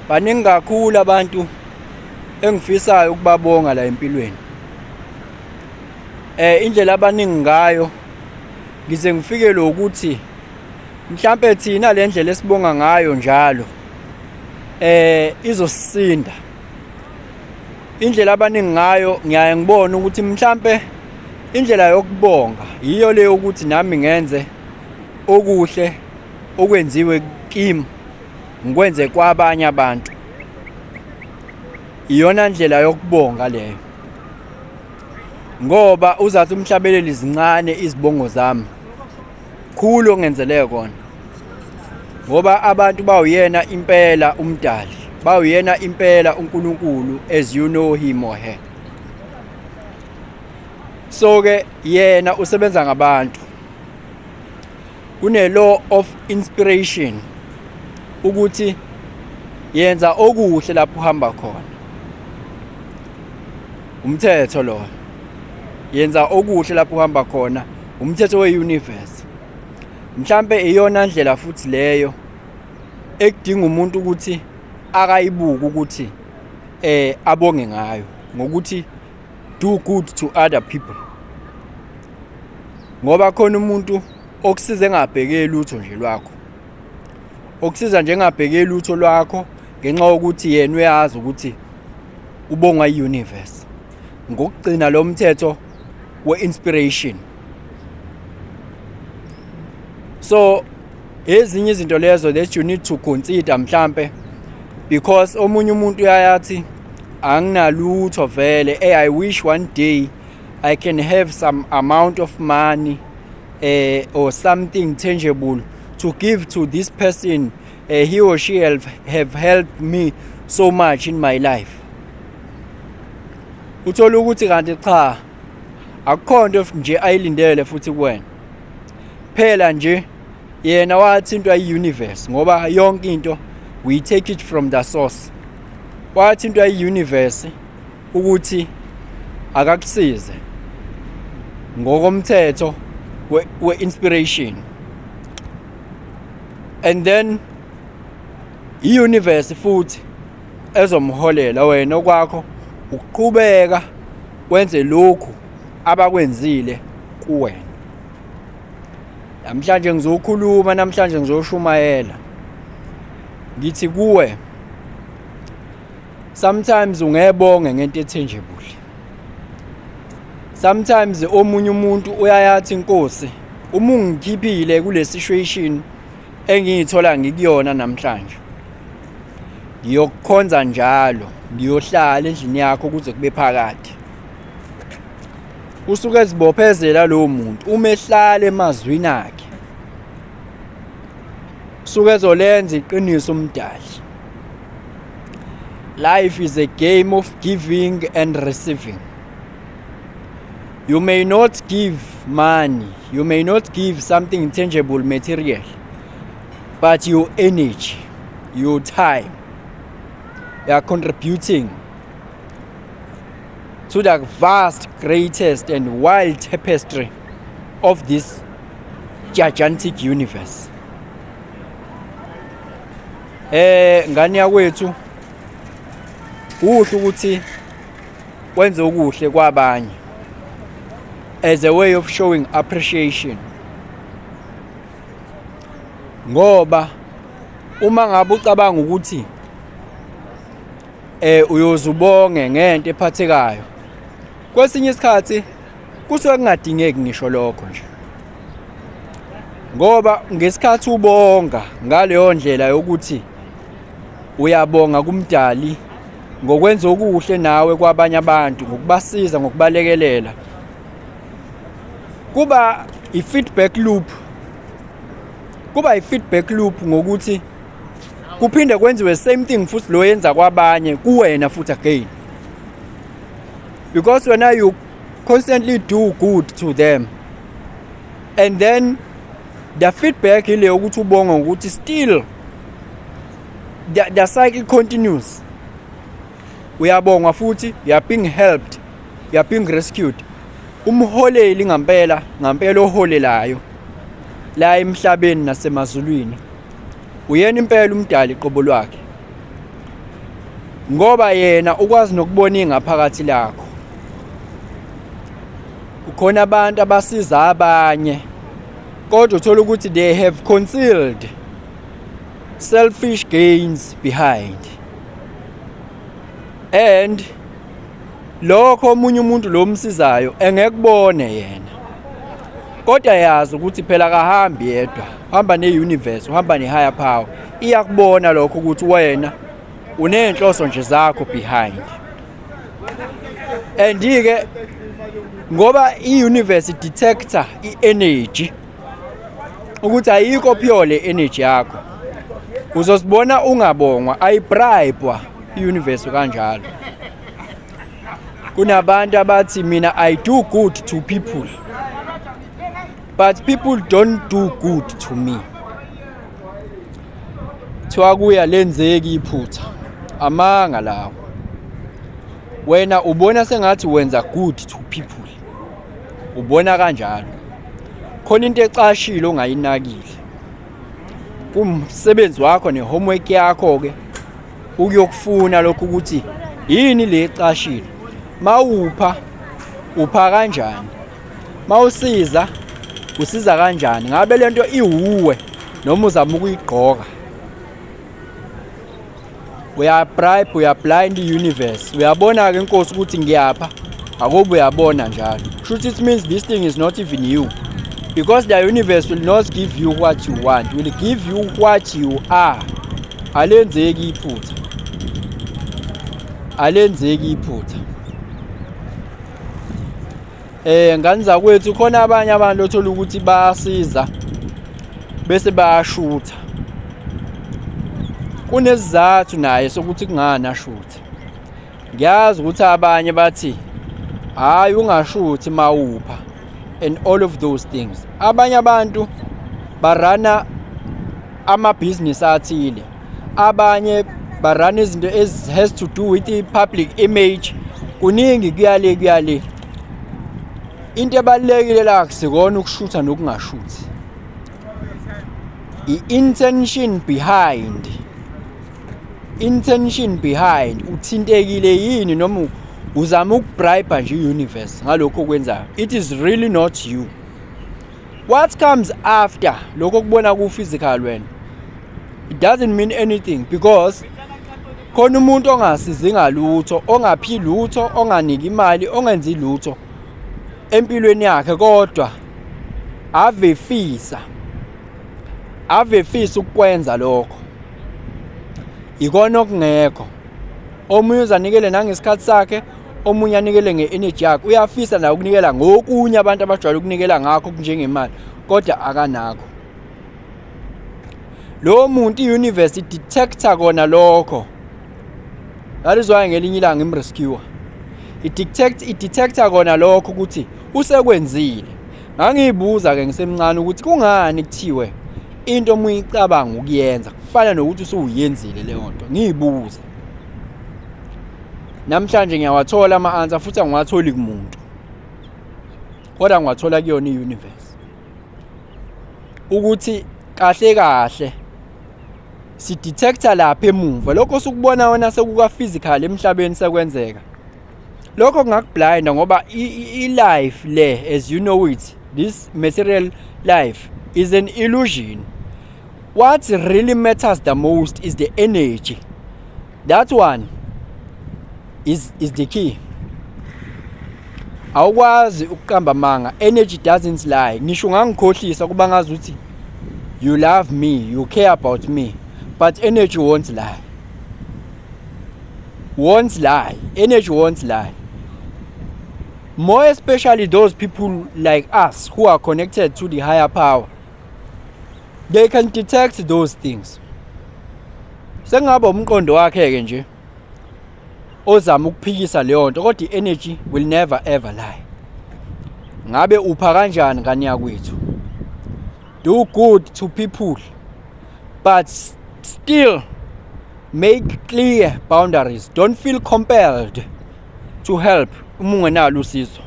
baningi kakhulu abantu engifisayo ukubabonga la empilweni. Indlela abaningi ngayo ngize ngifike lokuthi mhlambe thina le ndlela esibonga ngayo njalo izosisinda. Indlela abaningi ngayo ngiyaye ngibone ukuthi mhlambe indlela yokubonga yiyo le ukuthi nami ngenze okuhle okwenziwe kimi ngikwenze kwabanye abantu. Iyona ndlela yokubonga leyo. Ngoba uzathi umhlabeleli izincane izibongo zami khulu ongenzele kona. Ngoba abantu bawuyena impela umdali, bawuyena impela uNkulunkulu as you know him or her. So ke yena usebenza ngabantu. Kune law of inspiration ukuthi yenza okuhle lapho uhamba khona. Umthetho lo. Yenza okuhle lapho uhamba khona, umthetho weuniverse. Mhlambe iyona ndlela futhi leyo ekudinga umuntu ukuthi akayibuka ukuthi abonge ngayo ngokuthi do good to other people. Ngoba khona umuntu okusiza engabhekeli lutho nje lwakho. Okusiza nje engabhekeli lutho lwakho ngenxa yokuthi yena uyazi ukuthi ubonga iuniverse. Ngokugcina lo mthetho we-inspiration. So ezinye izinto lezo that you need to consider mhlambe because omunye umuntu uyayathi anginalutho vele. I wish one day I can have some amount of money or something tangible to give to this person. He or she have helped me so much in my life. Uthola ukuthi kanti cha akukho nto nje ayilindele futhi kuwena. Phela nje yena wathintwa i-universe ngoba yonke into we take it from the source. Wathintwa i-universe ukuthi akakusize ngokomthetho we-inspiration. And then i-universe futhi ezomholela wena okwakho ukuqhubeka wenze lokhu abakwenzile kuwena. Namhlanje ngizokhuluma, namhlanje ngizoshumayela. Ngithi kuwe sometimes ungebonge ngento ethenjebule. Sometimes omunye umuntu uyayathi inkosi uma ungikhiphile kule situation engiyithola ngikuyona namhlanje. Ngiyokukhonza njalo, ngiyohlala endlini yakho kuze kube phakade. Usuke ezibophezela lo muntu umehlala emazwini akhe. Usuke ezolenza iqiniso umdali. Life is a game of giving and receiving. You may not give money, you may not give something tangible material, but your energy, your time, you are contributing to the vast, greatest and wild tapestry of this gigantic universe. Ngani yakwethu kuhle ukuthi wenze okuhle kwabanye as a way of showing appreciation. Ngoba uma ngabe ucabanga ukuthi uyozubonge ngento ephathekayo, kwesinye isikhathi kusuke kungadingeki ngisho lokho nje. Ngoba ngesikhathi ubonga ngaleyo ndlela yokuthi uyabonga kumdali ngokwenza okuhle nawe kwabanye abantu, ngokubasiza, ngokubalekelela, kuba i-feedback loop. Kuba i-feedback loop ngokuthi kuphinde kwenziwe same thing futhi lo yenza kwabanye kuwena futhi again. Because when you constantly do good to them and then the feedback ile ukuthi ubonga ukuthi still the cycle continues. Uyabonga futhi you are being helped, you are being rescued. Umholeli ngampela oholelayo la emhlabeni nasemazulwini uyena impela umdali qobo lwakhe, ngoba yena ukwazi nokubona ingaphakathi lakho. Kukhona abantu abasiza abanye kodwa uthola ukuthi they have concealed selfish gains behind, and lokho omunye umuntu lo msizayo engekubone yena, kodwa yazi ukuthi phela kahambi yedwa, uhamba ne-universe, uhamba ne-higher power, iyakubona lokho ukuthi wena unenhloso nje zakho behind. And-ke ngoba i-universe detector i-energy ukuthi ayikho pure le energy yakho, uzosibona ungabongwa, ayibribwa i-universe kanjalo. Kunabantu abathi mina I do good to people but people don't do good to me. Thiwa kuya lenzeki iphutha, amanga lawo. Wena ubona sengathi wenza good to people, ubona kanjalo. Khona into ecashile ongayinakile kumsebenzi wakho ne-homework yakho-ke, ukuyokufuna lokho ukuthi yini le ecashile. Mawupha upha kanjani, mawusiza usiza kanjani, ngabe lento iwuwe noma uzama ukuyigqoka. Uyabribe, uyablind i-universe, uyabona-ke inkosi ukuthi ngiyapha, akube uyabona njalo. Should it means this thing is not even you, because the universe will not give you what you want, will give you what you are. Alenzeki iphutha, alenzeki iphutha. Ngani zakwethu khona abanye abantu othola ukuthi bayasiza bese bayashutha. Kunesizathu naye sokuthi kungani ashutha. Ngiyazi ukuthi abanye bathi hayi ungashuthi mawupha and all of those things. Abanye abantu barana ama-business athile, abanye barana izinto has to do with i-public image. Kuningi kuyale. Into ebalulekile la kusikona ukushutha nokungashuthi, i-intention behind. Intention behind, uthintekile yini noma uzama ukubribe nje i-universe ngalokho okwenzayo. It is really not you. What comes after lokho kubona ku-physical wena, it doesn't mean anything, because khona umuntu ongasizi ngalutho, ongaphi lutho, onganiki imali, ongenzi lutho empilweni yakhe, kodwa avefisa ukwenza lokho. Ikona okungekho. Omunye uzanikele nangesikhathi sakhe, omunye anikele nge-energy yakhe. Uyafisa naye ukunikela ngokunye abantu abajwayele ukunikela ngakho kunjengemali, kodwa akanakho. Lo muntu i-universe detector kona lokho. That is why ngelinye ilanga imrescue. I-detector kona lokho ukuthi usekwenzile. Ngangiyibuza-ke ngisemncane ukuthi kungani kuthiwe into omunye icabanga ukuyenza kufana nokuthi usuyenzile leyo nto. Ngiyibuza. Namhlanje ngiyawathola ama-answer futhi angiwatholi kumuntu, kodwa ngiwathola kuyona i-universe. Ukuthi kahle si-detector lapha emuva lokho sukubona wena sekuka-physical emhlabeni sekwenzeka. Lokho kungakublinda ngoba i-life le, as you know it, this material life is an illusion. What really matters the most is the energy. That one is the key. Awukwazi ukuqamba manga, energy doesn't lie. Ngisho ngangikhohlisa kuba ngazi ukuthi you love me, you care about me, but energy won't lie. Energy won't lie. More especially those people like us who are connected to the higher power. They can detect those things. Sengaba umqondo wakhe-ke nje ozama ukuphikisa leyo nto, kodwa i-energy will never ever lie. Ngabe upha kanjani ngani yakwethu? Do good to people, but still make clear boundaries. Don't feel compelled to help uma ungenalo usizo.